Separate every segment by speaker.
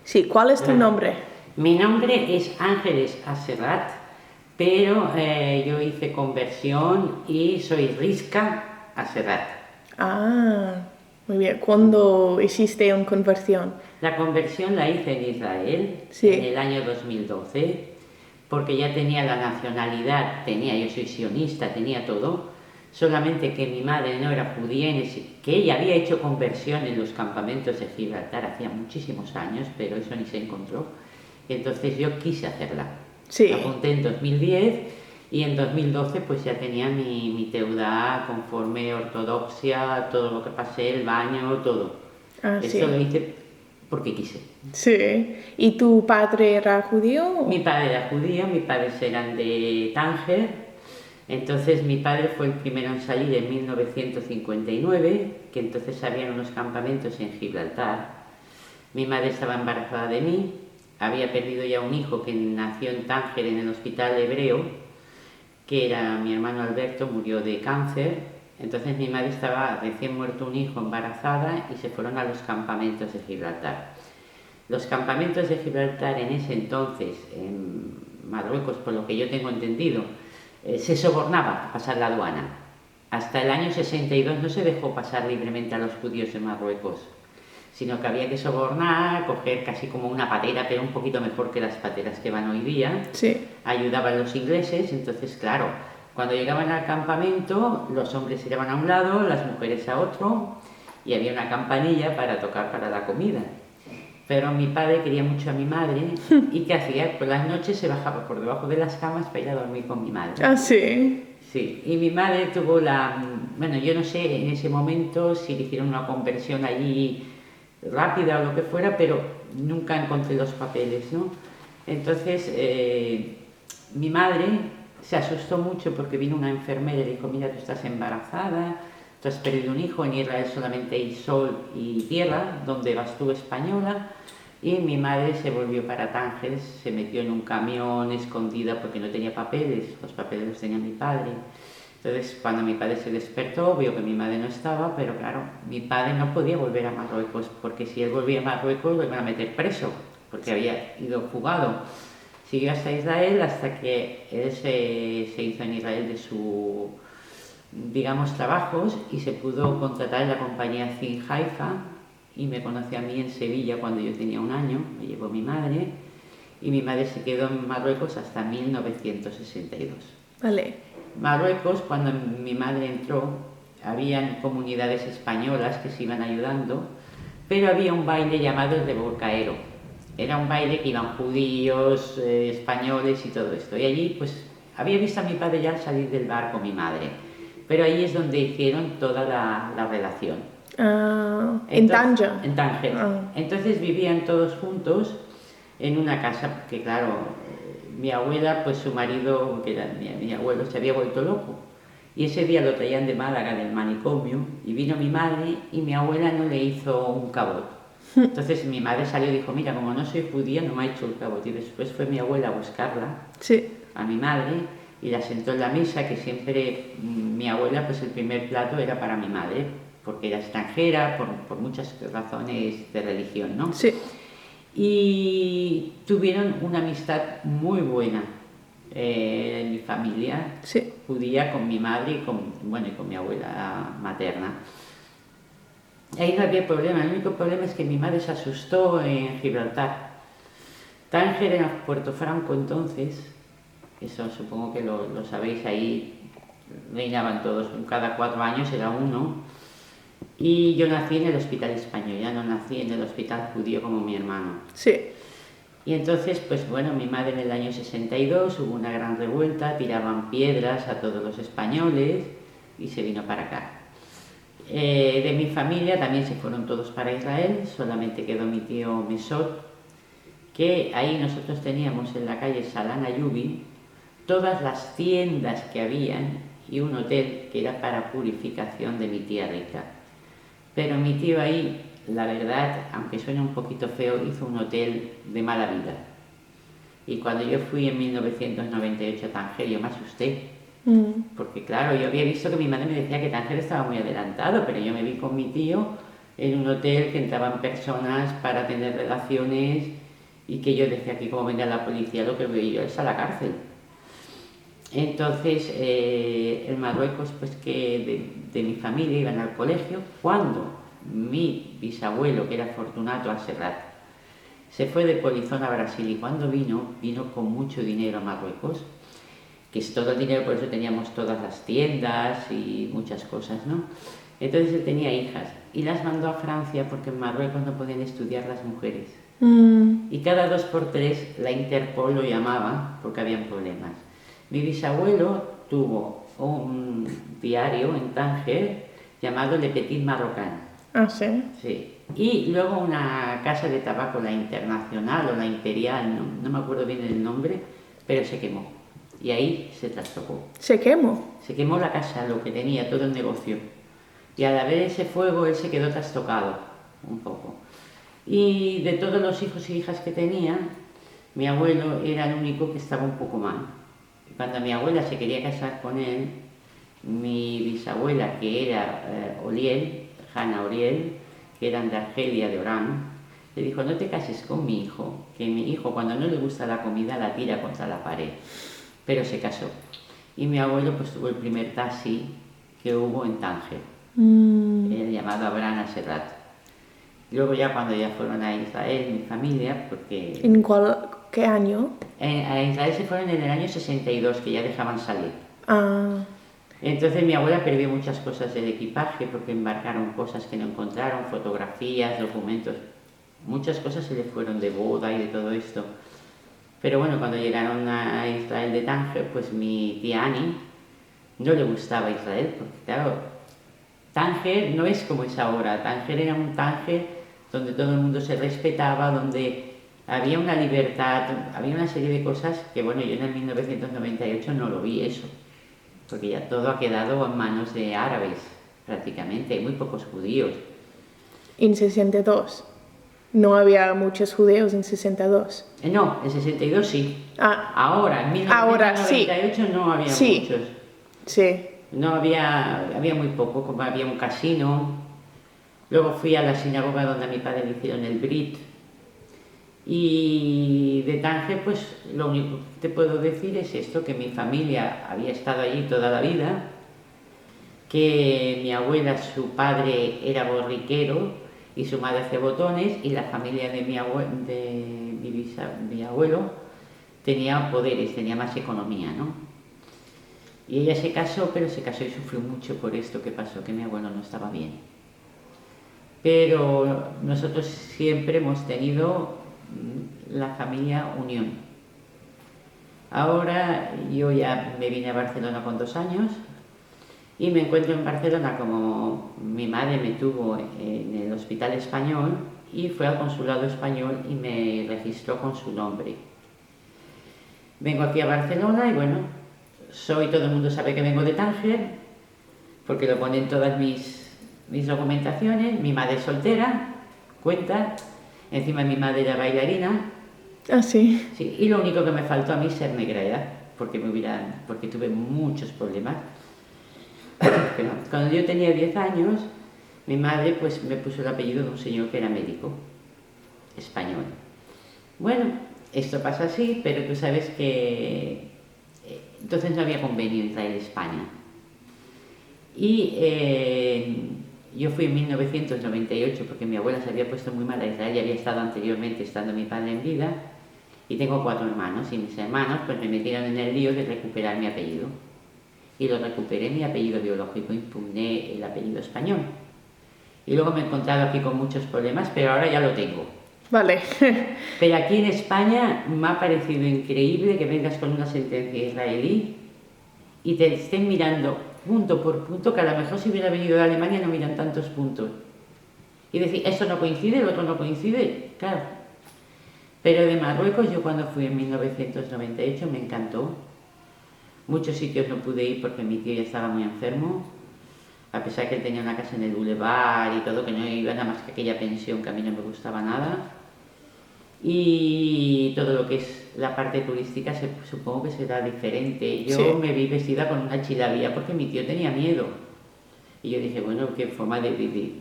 Speaker 1: Sí, ¿cuál es tu nombre?
Speaker 2: Mi nombre es Ángeles Aserrat, pero yo hice conversión y soy Risca Aserrat.
Speaker 1: Ah, muy bien. ¿Cuándo hiciste una conversión?
Speaker 2: La conversión la hice en Israel
Speaker 1: Sí.
Speaker 2: en el año 2012, porque ya tenía la nacionalidad, yo soy sionista, tenía todo, solamente que mi madre no era judía, que ella había hecho conversión en los campamentos de Gibraltar hacía muchísimos años, pero eso ni se encontró. Entonces yo quise hacerla.
Speaker 1: Sí.
Speaker 2: Apunté en 2010 y en 2012 pues ya tenía mi teudá conforme ortodoxia, todo lo que pasé, el baño, todo.
Speaker 1: Ah,
Speaker 2: Eso
Speaker 1: sí.
Speaker 2: lo hice porque quise.
Speaker 1: Sí. ¿Y tu padre era judío?
Speaker 2: Mi padre era judío, mis padres eran de Tánger. Entonces mi padre fue el primero en salir en 1959, que entonces habían unos campamentos en Gibraltar. Mi madre estaba embarazada de mí, había perdido ya un hijo que nació en Tánger en el hospital hebreo, que era mi hermano Alberto, murió de cáncer. Entonces mi madre estaba recién muerto un hijo, embarazada, y se fueron a los campamentos de Gibraltar. Los campamentos de Gibraltar en ese entonces, en Marruecos, por lo que yo tengo entendido, se sobornaba a pasar la aduana. Hasta el año 62 no se dejó pasar libremente a los judíos en Marruecos, sino que había que sobornar, coger casi como una patera, pero un poquito mejor que las pateras que van hoy día.
Speaker 1: Sí.
Speaker 2: Ayudaban los ingleses, entonces claro, cuando llegaban al campamento, los hombres se llevaban a un lado, las mujeres a otro, y había una campanilla para tocar para la comida. Pero mi padre quería mucho a mi madre y ¿qué hacía? Por las noches se bajaba por debajo de las camas para ir a dormir con mi madre.
Speaker 1: Ah, sí.
Speaker 2: Sí, y mi madre tuvo bueno, yo no sé en ese momento si le hicieron una conversión allí rápida o lo que fuera, pero nunca encontré los papeles, ¿no? Entonces, mi madre se asustó mucho porque vino una enfermera y le dijo, mira, tú estás embarazada, tú has perdido un hijo, en Israel solamente hay sol y tierra, ¿dónde vas tú, española? Y mi madre se volvió para Tánger, se metió en un camión escondida porque no tenía papeles, los papeles los tenía mi padre. Entonces, cuando mi padre se despertó, vio que mi madre no estaba, pero claro, mi padre no podía volver a Marruecos, porque si él volvía a Marruecos lo iban a meter preso, porque había ido fugado. Siguió hasta Israel, hasta que él se hizo en Israel de su, digamos, trabajos y se pudo contratar en la compañía Zin Haifa, y me conoció a mí en Sevilla cuando yo tenía un año, me llevó mi madre, y mi madre se quedó en Marruecos hasta 1962.
Speaker 1: Vale.
Speaker 2: Marruecos, cuando mi madre entró, habían comunidades españolas que se iban ayudando, pero había un baile llamado el revolcaero. Era un baile que iban judíos, españoles y todo esto. Y allí, pues, había visto a mi padre ya al salir del bar con mi madre, pero ahí es donde hicieron toda la relación.
Speaker 1: En Tánger.
Speaker 2: En Tánger.
Speaker 1: Ah.
Speaker 2: Entonces vivían todos juntos en una casa, porque claro, mi abuela, pues su marido, que era mi abuelo, se había vuelto loco. Y ese día lo traían de Málaga, del manicomio, y vino mi madre y mi abuela no le hizo un cabot. Entonces mi madre salió y dijo, mira, como no soy judía, no me ha hecho el cabot. Y después fue mi abuela a buscarla,
Speaker 1: Sí.
Speaker 2: a mi madre, y la sentó en la mesa, que siempre mi abuela, pues el primer plato era para mi madre, porque era extranjera, por muchas razones de religión, ¿no?
Speaker 1: Sí.
Speaker 2: Y tuvieron una amistad muy buena en mi familia,
Speaker 1: Sí.
Speaker 2: judía, con mi madre y con mi abuela materna. Ahí no había problema, el único problema es que mi madre se asustó en Gibraltar. Tánger era Puerto Franco entonces, eso supongo que lo sabéis, ahí reinaban todos, cada 4 años era uno. Y yo nací en el hospital español, ya no nací en el hospital judío como mi hermano.
Speaker 1: Sí.
Speaker 2: Y entonces, pues bueno, mi madre en el año 62 hubo una gran revuelta, tiraban piedras a todos los españoles y se vino para acá. De mi familia también se fueron todos para Israel, solamente quedó mi tío Mesot, que ahí nosotros teníamos en la calle Salán Ayubi todas las tiendas que habían y un hotel que era para purificación de mi tía rica. Pero mi tío ahí, la verdad, aunque suena un poquito feo, hizo un hotel de mala vida. Y cuando yo fui en 1998 a Tánger, yo me asusté. Porque claro, yo había visto que mi madre me decía que Tánger estaba muy adelantado, pero yo me vi con mi tío en un hotel que entraban personas para tener relaciones y que yo decía que como venga la policía lo que voy yo es a la cárcel. Entonces, en Marruecos, pues que de mi familia iban al colegio cuando mi bisabuelo, que era Fortunato Aserrat, se fue de Polizón a Brasil y cuando vino con mucho dinero a Marruecos, que es todo el dinero, por eso teníamos todas las tiendas y muchas cosas, ¿no? Entonces él tenía hijas y las mandó a Francia porque en Marruecos no podían estudiar las mujeres. Y cada 2 por 3 la Interpol lo llamaba porque habían problemas. Mi bisabuelo tuvo un diario en Tánger llamado Le Petit Marocain.
Speaker 1: Ah, sí.
Speaker 2: Sí. Y luego una casa de tabaco, la Internacional o la Imperial, no me acuerdo bien el nombre, pero se quemó. Y ahí se trastocó.
Speaker 1: ¿Se quemó?
Speaker 2: Se quemó la casa, lo que tenía, todo el negocio. Y al haber ese fuego, él se quedó trastocado un poco. Y de todos los hijos y hijas que tenía, mi abuelo era el único que estaba un poco mal. Cuando mi abuela se quería casar con él, mi bisabuela, que era Oriel, Hanna Oriel, que eran de Argelia, de Orán, le dijo: no te cases con mi hijo, que mi hijo cuando no le gusta la comida la tira contra la pared. Pero se casó. Y mi abuelo pues tuvo el primer taxi que hubo en Tánger, llamado Abraham Serrat. Luego ya cuando ya fueron a Israel, mi familia, porque...
Speaker 1: ¿En qué año?
Speaker 2: A Israel se fueron en el año 62, que ya dejaban salir.
Speaker 1: Ah.
Speaker 2: Entonces mi abuela perdió muchas cosas del equipaje porque embarcaron cosas que no encontraron, fotografías, documentos. Muchas cosas se le fueron de boda y de todo esto. Pero bueno, cuando llegaron a Israel de Tánger, pues mi tía Annie no le gustaba Israel, porque claro, Tánger no es como es ahora. Tánger era un Tánger donde todo el mundo se respetaba, donde había una libertad, había una serie de cosas que bueno, yo en el 1998 no lo vi eso, porque ya todo ha quedado en manos de árabes, prácticamente, hay muy pocos judíos.
Speaker 1: En 62. No había muchos judíos en 62.
Speaker 2: No, en 62 sí.
Speaker 1: Ah.
Speaker 2: Ahora, en
Speaker 1: Ahora,
Speaker 2: 1998 sí. No había muchos.
Speaker 1: Sí.
Speaker 2: No había muy poco, como había un casino. Luego fui a la sinagoga donde a mi padre le hicieron el Brit. Y de Tánger, pues lo único que te puedo decir es esto, que mi familia había estado allí toda la vida, que mi abuela, su padre era borriquero y su madre hacía botones, y la familia de mi abuelo tenía poderes, tenía más economía, ¿no? Y ella se casó, pero se casó y sufrió mucho por esto que pasó, que mi abuelo no estaba bien. Pero nosotros siempre hemos tenido la familia unión. Ahora yo ya me vine a Barcelona con 2 años y me encuentro en Barcelona como mi madre me tuvo en el Hospital Español y fue al Consulado Español y me registró con su nombre. Vengo aquí a Barcelona y bueno, todo el mundo sabe que vengo de Tánger, porque lo ponen todas mis documentaciones. Mi madre es soltera, cuenta, encima mi madre era bailarina.
Speaker 1: Ah, sí.
Speaker 2: Sí, y lo único que me faltó a mí es ser negra edad, porque tuve muchos problemas. Cuando yo tenía 10 años, mi madre pues me puso el apellido de un señor que era médico, español. Bueno, esto pasa así, pero tú sabes que entonces no había convenio Israel-España. Y yo fui en 1998 porque mi abuela se había puesto muy mal a Israel y había estado anteriormente estando mi padre en vida, y tengo 4 hermanos y mis hermanos pues me metieron en el lío de recuperar mi apellido y lo recuperé, mi apellido biológico, impugné el apellido español y luego me he encontrado aquí con muchos problemas, pero ahora ya lo tengo.
Speaker 1: Vale.
Speaker 2: Pero aquí en España me ha parecido increíble que vengas con una sentencia israelí y te estén mirando punto por punto, que a lo mejor si hubiera venido de Alemania no miran tantos puntos. Y decir, esto no coincide, el otro no coincide, claro. Pero de Marruecos, yo cuando fui en 1998 me encantó. Muchos sitios no pude ir porque mi tío ya estaba muy enfermo, a pesar que él tenía una casa en el Boulevard y todo, que no iba nada más que aquella pensión que a mí no me gustaba nada. Y todo lo que es la parte turística supongo que será diferente. Yo
Speaker 1: Sí.
Speaker 2: me vi vestida con una chilabía porque mi tío tenía miedo. Y yo dije, bueno, qué forma de vivir.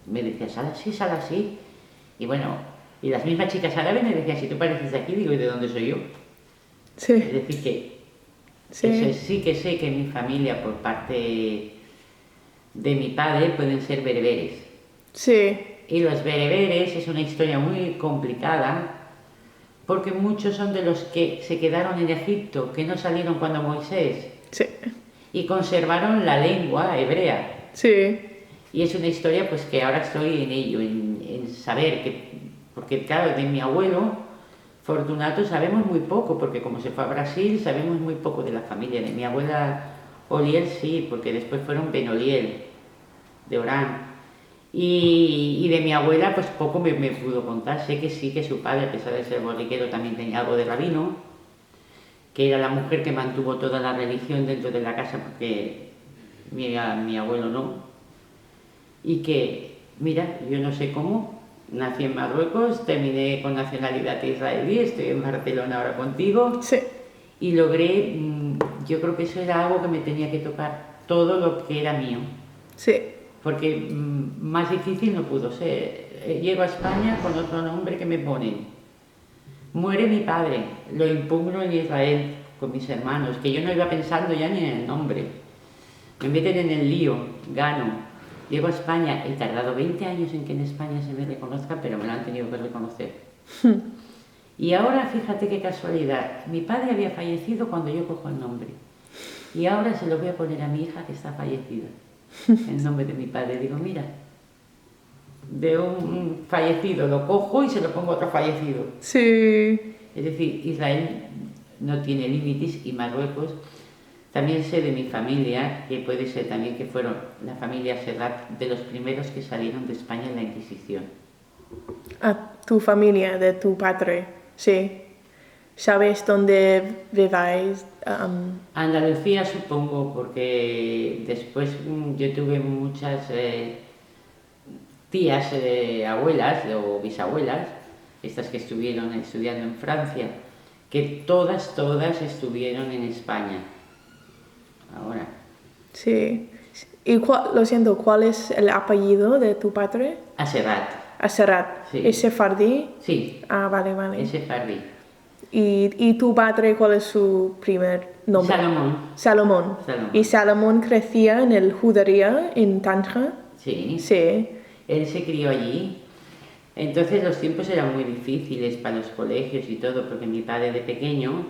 Speaker 2: me decía, sal así. Y bueno, y las mismas chicas árabes me decían, si tú pareces de aquí, digo, ¿y de dónde soy yo?
Speaker 1: Sí.
Speaker 2: Es decir, que
Speaker 1: Sí.
Speaker 2: eso sí que sé que mi familia, por parte de mi padre, pueden ser bereberes.
Speaker 1: Sí.
Speaker 2: Y los bereberes es una historia muy complicada, porque muchos son de los que se quedaron en Egipto, que no salieron cuando Moisés,
Speaker 1: Sí.
Speaker 2: y conservaron la lengua hebrea.
Speaker 1: Sí.
Speaker 2: Y es una historia pues que ahora estoy en ello, en saber que, porque claro, de mi abuelo Fortunato sabemos muy poco, porque como se fue a Brasil sabemos muy poco de la familia. De mi abuela Oliel sí, porque después fueron Benoliel, de Orán. Y de mi abuela pues poco me pudo contar. Sé que sí, que su padre, a pesar de ser borriquero, también tenía algo de rabino, que era la mujer que mantuvo toda la religión dentro de la casa, porque mi abuelo no. Y que, mira, yo no sé cómo, nací en Marruecos, terminé con nacionalidad israelí, estoy en Barcelona ahora contigo,
Speaker 1: Sí.
Speaker 2: y logré, yo creo que eso era algo que me tenía que tocar, todo lo que era mío,
Speaker 1: Sí.
Speaker 2: porque más difícil no pudo ser. Llego a España con otro nombre que me ponen, muere mi padre, lo impugno en Israel con mis hermanos, que yo no iba pensando ya ni en el nombre, me meten en el lío, gano. Llego a España, he tardado 20 años en que en España se me reconozca, pero me lo han tenido que reconocer. Y ahora fíjate qué casualidad, mi padre había fallecido cuando yo cojo el nombre. Y ahora se lo voy a poner a mi hija que está fallecida, el nombre de mi padre. Digo, mira, de un fallecido lo cojo y se lo pongo a otro fallecido.
Speaker 1: Sí.
Speaker 2: Es decir, Israel no tiene límites y Marruecos. También sé de mi familia, que puede ser también que fueron la familia Serrat, de los primeros que salieron de España en la Inquisición.
Speaker 1: A tu familia, de tu padre. Sí. ¿Sabes dónde viváis?
Speaker 2: Andalucía supongo, porque después yo tuve muchas tías, abuelas o bisabuelas, estas que estuvieron estudiando en Francia, que todas estuvieron en España. Ahora,
Speaker 1: Sí. Y lo siento, ¿cuál es el apellido de tu padre?
Speaker 2: a Serrat,
Speaker 1: Serrat.
Speaker 2: Sí.
Speaker 1: ¿Es sefardí?
Speaker 2: sí,
Speaker 1: Ah, vale, vale.
Speaker 2: ese Farri.
Speaker 1: ¿Y tu padre cuál es su primer nombre?
Speaker 2: Salomón,
Speaker 1: Salomón.
Speaker 2: Salomón.
Speaker 1: ¿Y Salomón crecía en el Judería, en Tánger?
Speaker 2: sí.
Speaker 1: Sí.
Speaker 2: Él se crió allí. Entonces los tiempos eran muy difíciles para los colegios y todo, porque mi padre de pequeño